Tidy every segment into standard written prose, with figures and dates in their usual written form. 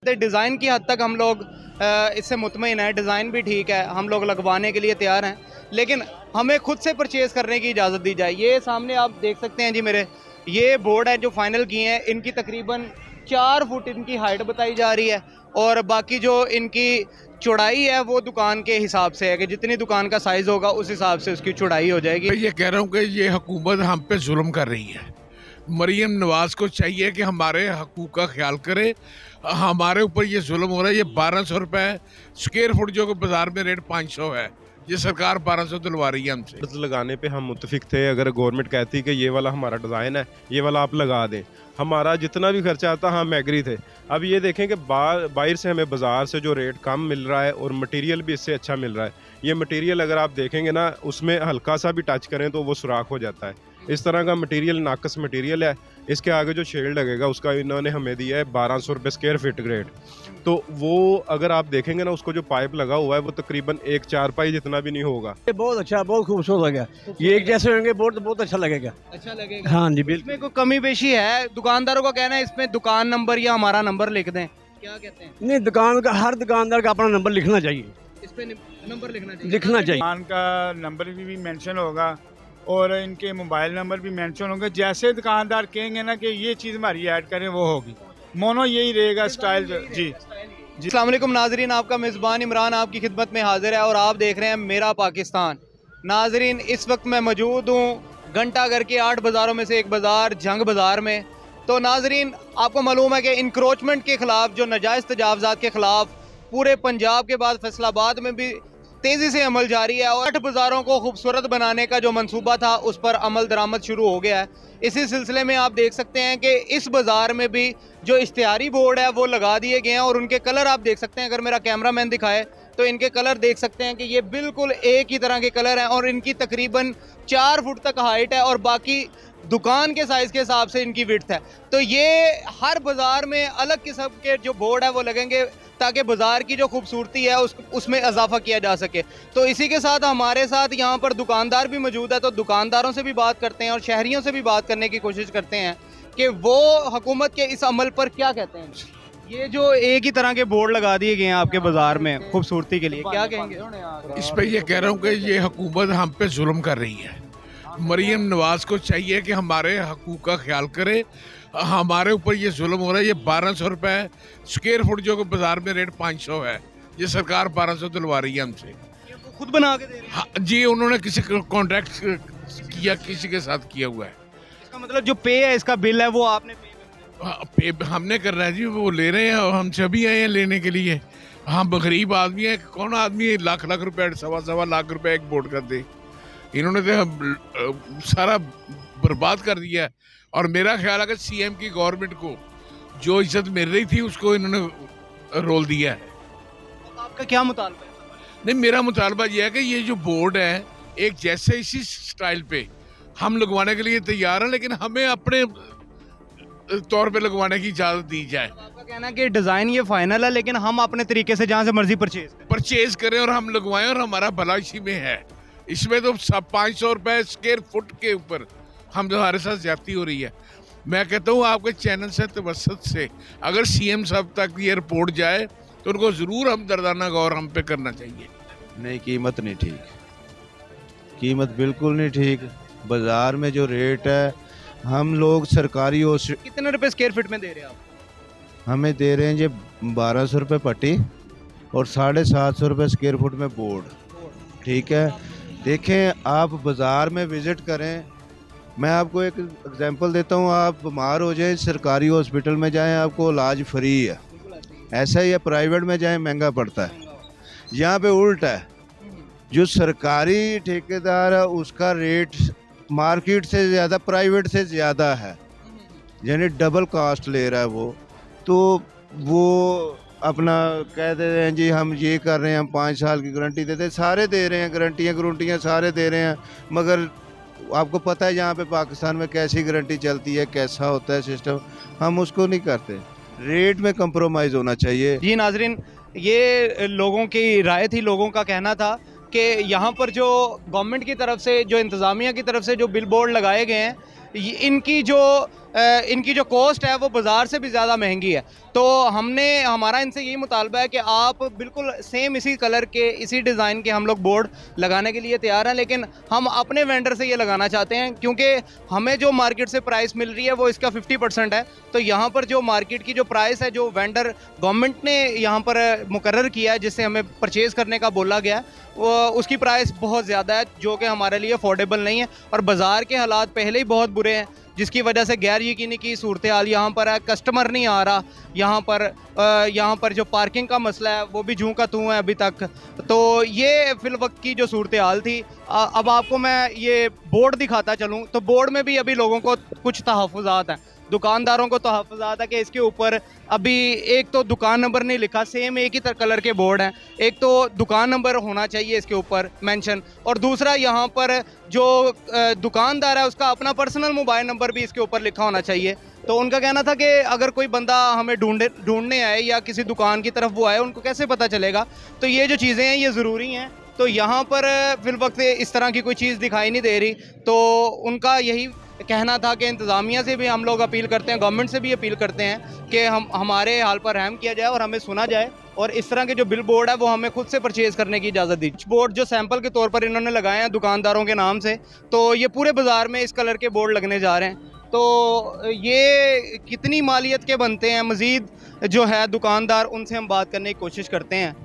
Design की हद तक हम लोग इससे मुतमईन हैं, डिज़ाइन भी ठीक है, हम लोग लगवाने के लिए तैयार हैं, लेकिन हमें खुद से परचेज़ करने की इजाज़त दी जाए। ये सामने आप देख सकते हैं जी मेरे, ये बोर्ड है जो फाइनल किए हैं, इनकी तकरीबन 4 फुट इनकी हाइट बताई जा रही है और बाकी जो इनकी चौड़ाई है वो दुकान के हिसाब से है कि जितनी दुकान का साइज़ होगा उस हिसाब से उसकी चौड़ाई हो जाएगी। मैं ये कह रहा हूँ कि ये हुकूमत हम पे जुल्म कर रही है। मरीम नवाज को चाहिए कि हमारे हकूक का ख्याल करे। हमारे ऊपर ये जुल्म हो रहा है। ये 1200 रुपए स्क्वायर फुट जो कि बाजार में रेट 500 है, ये सरकार 1200 दिलवा रही है हमसे। कर्ज लगाने पे हम मुतफिक थे। अगर गवर्नमेंट कहती कि ये वाला हमारा डिज़ाइन है, ये वाला आप लगा दें, हमारा जितना भी खर्चा आता हम एग्री थे। अब ये देखें कि बाहर से हमें बाज़ार से जो रेट कम मिल रहा है और मटेरियल भी इससे अच्छा मिल रहा है। ये मटेरियल अगर आप देखेंगे ना, उसमें हल्का सा भी टच करें तो वो सुराख हो जाता है। इस तरह का मटेरियल नाकस मटेरियल है। इसके आगे जो शेड लगेगा उसका इन्होंने हमें दिया है 1200 रुपये स्क्वायर फीट ग्रेड। तो वो अगर आप देखेंगे ना, उसको जो पाइप लगा हुआ है वो तकरीबन एक चारपाई जितना भी नहीं होगा। ये बहुत अच्छा, बहुत खूबसूरत लगेगा। ये एक जैसे होंगे बोर्ड तो बहुत अच्छा लगेगा। अच्छा लगेगा। हाँ जी बिल्कुल। इसमें कोई कमी पेशी है? दुकानदारों का कहना है इसमें दुकान नंबर या हमारा नंबर लिख दें, क्या कहते हैं? नहीं, दुकान का हर दुकानदार का अपना नंबर लिखना चाहिए, इस पे नंबर लिखना चाहिए। लिखना चाहिए। दुकान का नंबर भी मेंशन होगा और इनके मोबाइल नंबर भी मेंशन होंगे। जैसे दुकानदार कहेंगे ना कि ये चीज़ हमारी ऐड करें, वो होगी। मोनो यही रहेगा स्टाइल। जी अस्सलाम वालेकुम नाजरीन, आपका मेज़बान इमरान आपकी खिदमत में हाजिर है और आप देख रहे हैं मेरा पाकिस्तान। नाजरीन, इस वक्त मैं मौजूद हूँ घंटा घर के 8 बाज़ारों में से एक बाज़ार जंग बाज़ार में। तो नाजरीन, आपको मालूम है कि इंक्रोचमेंट के ख़िलाफ़, जो नाजायज़ तजावज़ात के ख़िलाफ़ पूरे पंजाब के बाद फैसलाबाद में भी तेज़ी से अमल जारी है और 8 बाज़ारों को खूबसूरत बनाने का जो मंसूबा था उस पर अमल दरामद शुरू हो गया है। इसी सिलसिले में आप देख सकते हैं कि इस बाज़ार में भी जो इश्तिहारी बोर्ड है वो लगा दिए गए हैं और उनके कलर आप देख सकते हैं। अगर मेरा कैमरामैन दिखाए तो इनके कलर देख सकते हैं कि ये बिल्कुल एक ही तरह के कलर हैं और इनकी तकरीबन 4 फुट तक हाइट है और बाकी दुकान के साइज़ के हिसाब से इनकी विड्थ है। तो ये हर बाज़ार में अलग किस्म के जो बोर्ड है वो लगेंगे ताकि बाज़ार की जो खूबसूरती है उसमें इजाफा किया जा सके। तो इसी के साथ हमारे साथ यहाँ पर दुकानदार भी मौजूद है, तो दुकानदारों से भी बात करते हैं और शहरियों से भी बात करने की कोशिश करते हैं कि वो हुकूमत के इस अमल पर क्या कहते हैं। ये जो एक ही तरह के बोर्ड लगा दिए गए हैं आपके बाज़ार में खूबसूरती के लिए, क्या कहेंगे? इस पे ये कह रहा हूँ कि ये हुकूमत हम पे जुल्म कर रही है। मरीम नवाज को चाहिए कि हमारे हकूक का ख्याल करे। हमारे ऊपर ये जुल्म हो रहा है। ये 1200 रुपए स्क्वायर फुट जो कि बाजार में रेट 500 है, ये सरकार 1200 दिलवा रही है हमसे। ये वो खुद बना के दे रहे हैं? हाँ जी, उन्होंने किसी कॉन्ट्रैक्ट किया, किसी के साथ किया हुआ है। इसका मतलब जो पे है, इसका बिल है वो आपने पे करना है? हाँ, पे हमने कर रहा है जी, वो ले रहे हैं और हम सभी आए हैं लेने के लिए। हम गरीब आदमी है, कौन आदमी लाख लाख रुपए, सवा लाख रुपए एक बोर्ड कर दे। इन्होंने तो सारा बर्बाद कर दिया है। और मेरा ख्याल है कि सीएम की गवर्नमेंट को जो इज्जत मिल रही थी उसको इन्होंने रोल दिया है। अब आपका क्या मुतालबा है? नहीं, मेरा मुतालबा यह है कि ये जो बोर्ड है एक जैसे इसी स्टाइल पे हम लगवाने के लिए तैयार हैं, लेकिन हमें अपने तौर पे लगवाने की इजाज़त दी जाए। आपका कहना है कि डिज़ाइन ये फाइनल है लेकिन हम अपने तरीके से जहाँ से मर्जी परचेज करें और हम लगवाएं और हमारा भला इसी में है। इसमें तो सब 500 रुपए स्क्वायर फुट के ऊपर हमारे साथ ज्यादती हो रही है। मैं कहता हूँ आपके चैनल से तवसत से अगर सीएम साहब तक ये रिपोर्ट जाए तो उनको ज़रूर हम दर्दाना गौर हम पे करना चाहिए। नहीं, कीमत नहीं ठीक, कीमत बिल्कुल नहीं ठीक। बाज़ार में जो रेट है, हम लोग सरकारी कितने रुपए स्क्वायर फीट में दे रहे हैं आप? हमें दे रहे हैं जी 1200 रुपये पट्टी और 750 रुपये स्क्वायर फुट में बोर्ड। ठीक है, देखें आप बाज़ार में विज़िट करें। मैं आपको एक एग्जांपल देता हूँ, आप बीमार हो जाए सरकारी हॉस्पिटल में जाएं, आपको इलाज फ्री है। ऐसा ही है, प्राइवेट में जाएं महंगा पड़ता है। यहाँ पे उल्टा है, जो सरकारी ठेकेदार है उसका रेट मार्केट से ज़्यादा, प्राइवेट से ज़्यादा है, यानी डबल कास्ट ले रहा है वो। तो वो अपना कह दे रहे हैं जी हम ये कर रहे हैं, हम 5 साल की गारंटी देते हैं, सारे दे रहे हैं, गारंटियाँ सारे दे रहे हैं, मगर आपको पता है यहाँ पे पाकिस्तान में कैसी गारंटी चलती है, कैसा होता है सिस्टम, हम उसको नहीं करते। रेट में कंप्रोमाइज़ होना चाहिए। जी नाजरीन, ये लोगों की राय थी, लोगों का कहना था कि यहाँ पर जो गवर्नमेंट की तरफ से, जो इंतज़ामिया की तरफ से जो बिल बोर्ड लगाए गए हैं, इनकी जो कॉस्ट है वो बाज़ार से भी ज़्यादा महंगी है। तो हमारा इनसे यही मुतालबा है कि आप बिल्कुल सेम इसी कलर के इसी डिज़ाइन के हम लोग बोर्ड लगाने के लिए तैयार हैं, लेकिन हम अपने वेंडर से ये लगाना चाहते हैं क्योंकि हमें जो मार्केट से प्राइस मिल रही है वो इसका 50% है। तो यहाँ पर जो मार्केट की जो प्राइस है, जो वेंडर गवर्नमेंट ने यहाँ पर मुकर्रर किया है, जिससे हमें परचेज़ करने का बोला गया है, वो उसकी प्राइस बहुत ज़्यादा है, जो कि हमारे लिए अफोर्डेबल नहीं है। और बाज़ार के हालात पहले ही बहुत बुरे हैं, जिसकी वजह से गैर यकीनी की सूरत हाल यहाँ पर है। कस्टमर नहीं आ रहा यहाँ पर जो पार्किंग का मसला है वो भी जूं का तूं है अभी तक। तो ये फिल वक्त की जो सूरत हाल थी। अब आपको मैं ये बोर्ड दिखाता चलूँ तो बोर्ड में भी अभी लोगों को कुछ तहफ़्फ़ुज़ात हैं, दुकानदारों को तहफ़्फ़ुज़ात है कि इसके ऊपर अभी एक तो दुकान नंबर नहीं लिखा, सेम एक ही कलर के बोर्ड हैं। एक तो दुकान नंबर होना चाहिए इसके ऊपर मेंशन, और दूसरा यहाँ पर जो दुकानदार है उसका अपना पर्सनल मोबाइल नंबर भी इसके ऊपर लिखा होना चाहिए। तो उनका कहना था कि अगर कोई बंदा हमें ढूंढने आए या किसी दुकान की तरफ वो आए, उनको कैसे पता चलेगा। तो ये जो चीज़ें हैं ये ज़रूरी हैं। तो यहाँ पर फिल वक्त इस तरह की कोई चीज़ दिखाई नहीं दे रही। तो उनका यही कहना था कि इंतज़ामिया से भी हम लोग अपील करते हैं, गवर्नमेंट से भी अपील करते हैं कि हमारे हाल पर रहम किया जाए और हमें सुना जाए, और इस तरह के जो बिल बोर्ड है वो हमें खुद से परचेज़ करने की इजाज़त दी। बोर्ड जो सैंपल के तौर पर इन्होंने लगाए हैं दुकानदारों के नाम से, तो ये पूरे बाज़ार में इस कलर के बोर्ड लगने जा रहे हैं। तो ये कितनी मालियत के बनते हैं, मज़ीद जो है दुकानदार, उनसे हम बात करने की कोशिश करते हैं।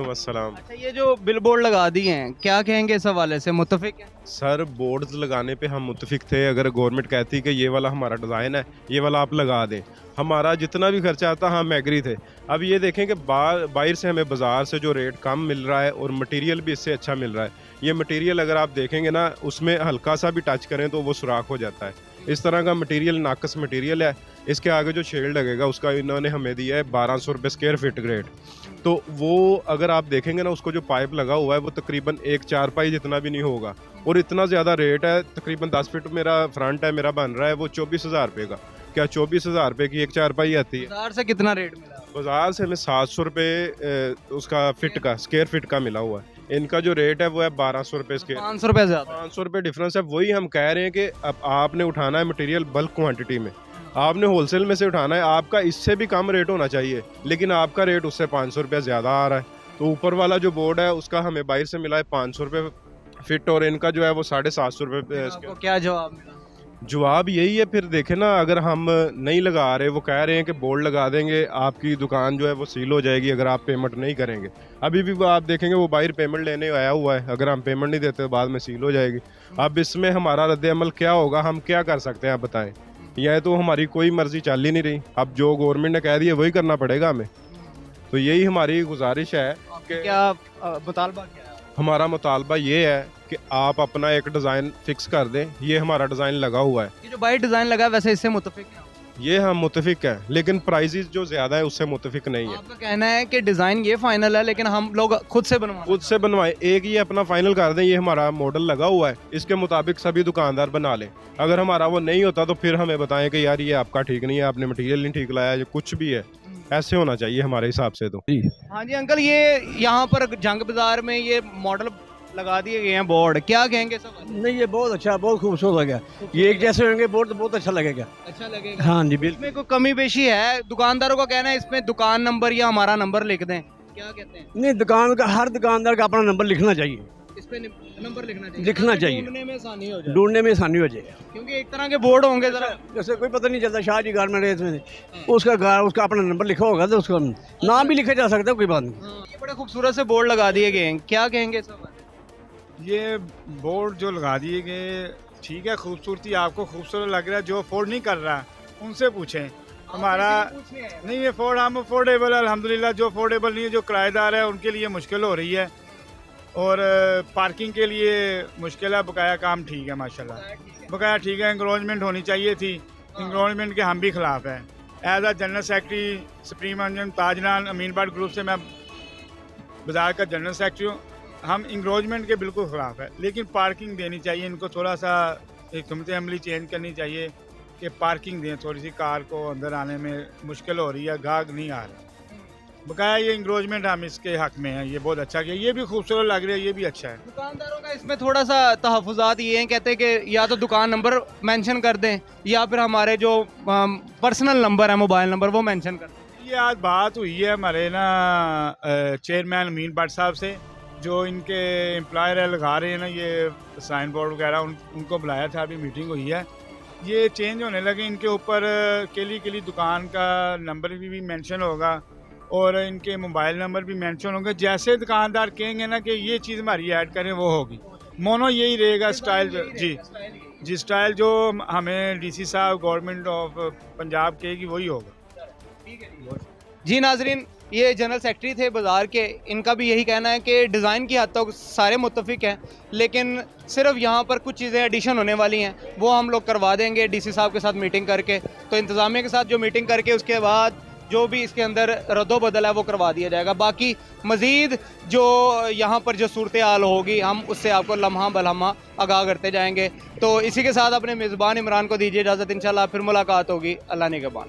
अस्सलाम। अच्छा, ये जो बिल बोर्ड लगा दिए हैं, क्या कहेंगे इस हवाले से, मुत्तफिक हैं? सर, बोर्ड्स लगाने पे हम मुत्तफिक थे। अगर गवर्नमेंट कहती कि ये वाला हमारा डिज़ाइन है, ये वाला आप लगा दें, हमारा जितना भी खर्चा आता हम एग्री थे। अब ये देखें कि बाहर से हमें बाज़ार से जो रेट कम मिल रहा है और मटेरियल भी इससे अच्छा मिल रहा है। ये मटेरियल अगर आप देखेंगे ना, उसमें हल्का सा भी टच करें तो वो सुराख हो जाता है। इस तरह का मटेरियल नाकस मटेरियल है। इसके आगे जो शेड लगेगा उसका इन्होंने हमें दिया है 1200 रुपये स्क्वायर फीट ग्रेड। तो वो अगर आप देखेंगे ना, उसको जो पाइप लगा हुआ है वो तकरीबन एक चारपाई जितना भी नहीं होगा, और इतना ज़्यादा रेट है। तकरीबन 10 फीट मेरा फ्रंट है, मेरा बन रहा है वो 24,000 रुपये का। क्या 24,000 रुपये की एक चारपाई आती है? बाजार से कितना रेट मिला? बाज़ार से हमें 700 रुपये उसका फिट का, स्क्वायर फिट का मिला हुआ है। इनका जो रेट है वो है 1200 रुपये स्क्वायर। 500 रुपये ज़्यादा, 500 रुपये डिफरेंस है। वही हम कह रहे हैं कि अब आपने उठाना है मटेरियल बल्क क्वांटिटी में, आपने होलसेल में से उठाना है, आपका इससे भी कम रेट होना चाहिए, लेकिन आपका रेट उससे 500 रुपये ज़्यादा आ रहा है। तो ऊपर वाला जो बोर्ड है उसका हमें बाहर से मिला है 500 रुपये फिट, और इनका जो है वो 750 रुपये। आपको क्या जवाब मिला? जवाब यही है, फिर देखें ना, अगर हम नहीं लगा रहे, वो कह रहे हैं कि बोर्ड लगा देंगे, आपकी दुकान जो है वो सील हो जाएगी अगर आप पेमेंट नहीं करेंगे। अभी भी वो आप देखेंगे वो बाहर पेमेंट लेने आया हुआ है, अगर हम पेमेंट नहीं देते तो बाद में सील हो जाएगी। अब इसमें हमारा रद्द अमल क्या होगा, हम क्या कर सकते हैं आप बताएं। यह तो हमारी कोई मर्जी चल ही नहीं रही। अब जो गवर्नमेंट ने कह दिया वही करना पड़ेगा हमें। तो यही हमारी गुजारिश है कि क्या मुतालबा क्या है? हमारा मुतालबा ये है कि आप अपना एक डिज़ाइन फिक्स कर दें। ये हमारा डिज़ाइन लगा हुआ है, ये जो बाइट डिज़ाइन लगा है, वैसे इससे मुत्तफिक हैं? ये हम मुत्तफिक हैं, लेकिन प्राइजेस जो ज़्यादा है उससे मुत्तफिक नहीं है। आपका कहना है कि डिज़ाइन ये फाइनल है, लेकिन हम लोग खुद से खुद से बनवाएं, एक ये अपना फाइनल कर दें। ये हमारा मॉडल लगा हुआ है, इसके मुताबिक सभी दुकानदार बना लें। अगर हमारा वो नहीं होता तो फिर हमें बताएं कि यार ये आपका ठीक नहीं है, आपने मटेरियल नहीं ठीक लाया, जो कुछ भी है ऐसे होना चाहिए हमारे हिसाब से। तो हाँ जी अंकल, ये यहाँ पर जंग बाजार में ये मॉडल लगा दिए गए हैं बोर्ड, क्या कहेंगे सब? नहीं, ये बहुत अच्छा, बहुत खूबसूरत हो गया। ये एक जैसे होंगे बोर्ड तो बहुत अच्छा लगेगा। अच्छा लगेगा। हाँ जी, बिल्कुल। इसमें कोई कमी पेशी है? दुकानदारों का कहना है इसमें दुकान नंबर या हमारा नंबर लिख दें, क्या कहते हैं? नहीं, दुकान का हर दुकानदार का अपना नंबर लिखना चाहिए, इस पे नंबर लिखना चाहिए, लिखना चाहिए। ढूंढने में आसानी हो जाए, ढूंढने में आसानी हो जाएगा। क्योंकि एक तरह के बोर्ड होंगे जरा, जैसे कोई पता नहीं चलता, शाह जी गारमेंट है इसमें, उसका अपना नंबर लिखा होगा तो उसका नाम भी लिखा जा सकता है, कोई बात नहीं। हाँ, ये बड़े खूबसूरत से बोर्ड लगा दिए गए हैं, क्या कहेंगे सब? ये बोर्ड जो लगा दिए गए ठीक है, खूबसूरती आपको खूबसूरत लग रहा है। जो अफोर्ड नहीं कर रहा उनसे पूछें। हमारा नहीं है अफोर्ड, हम अफोर्डेबल अल्हम्दुलिल्लाह। जो अफोर्डेबल नहीं है, जो किराएदार है, उनके लिए मुश्किल हो रही है, और पार्किंग के लिए मुश्किल है। बकाया काम ठीक है माशाल्लाह, बकाया ठीक है। इंक्रोचमेंट होनी चाहिए थी, इंक्रोचमेंट के हम भी खिलाफ हैं। एज आ जनरल सेक्रेटरी सुप्रीम अंजन ताजनान अमीनबाद ग्रुप से मैं बाजार का जनरल सेक्रेटरी हूँ। हम इंक्रोचमेंट के बिल्कुल ख़िलाफ़ है, लेकिन पार्किंग देनी चाहिए इनको। थोड़ा सा हुकूमत अमली चेंज करनी चाहिए कि पार्किंग दें। थोड़ी सी कार को अंदर आने में मुश्किल हो रही है, गाहक नहीं आ रहा। बकाया ये इंक्रोचमेंट हम इसके हक में हैं, ये बहुत अच्छा किया, ये भी खूबसूरत लग रहा है, ये भी अच्छा है। दुकानदारों का इसमें थोड़ा सा तहफ़्फ़ुज़ात ये हैं, कहते हैं कि या तो दुकान नंबर मेंशन कर दें या फिर हमारे जो पर्सनल नंबर है, मोबाइल नंबर, वो मेंशन कर दें। ये आज बात हुई है हमारे ना चेयरमैन अमीन भट्ट साहब से, जो इनके एम्प्लॉयर है लगा रहे हैं ना ये साइन बोर्ड वगैरह, उनको बुलाया था, अभी मीटिंग हुई है। ये चेंज होने लगे, इनके ऊपर केली दुकान का नंबर भी मेंशन होगा और इनके मोबाइल नंबर भी मेंशन होंगे। जैसे दुकानदार कहेंगे ना कि ये चीज़ हमारी ऐड करें, वो होगी। मोनो यही रहेगा स्टाइल, जी स्टाइल जो हमें डीसी साहब गवर्नमेंट ऑफ पंजाब कहेगी वही होगा। जी नाजरीन, ये जनरल सेक्रेटरी थे बाज़ार के, इनका भी यही कहना है कि डिज़ाइन की हद तक सारे मुत्तफिक हैं, लेकिन सिर्फ यहाँ पर कुछ चीज़ें एडिशन होने वाली हैं, वो हम लोग करवा देंगे डीसी साहब के साथ मीटिंग करके। तो इंतज़ामिया के साथ जो मीटिंग करके उसके बाद जो भी इसके अंदर रद्दो बदल है वो करवा दिया जाएगा। बाकी मज़ीद जो यहाँ पर जो सूरत हाल होगी, हम उससे आपको लम्हा बलम्हा आगाह करते जाएंगे। तो इसी के साथ अपने मेज़बान इमरान को दीजिए इजाज़त, इंशाल्लाह फिर मुलाकात होगी। अल्लाह निगहबान।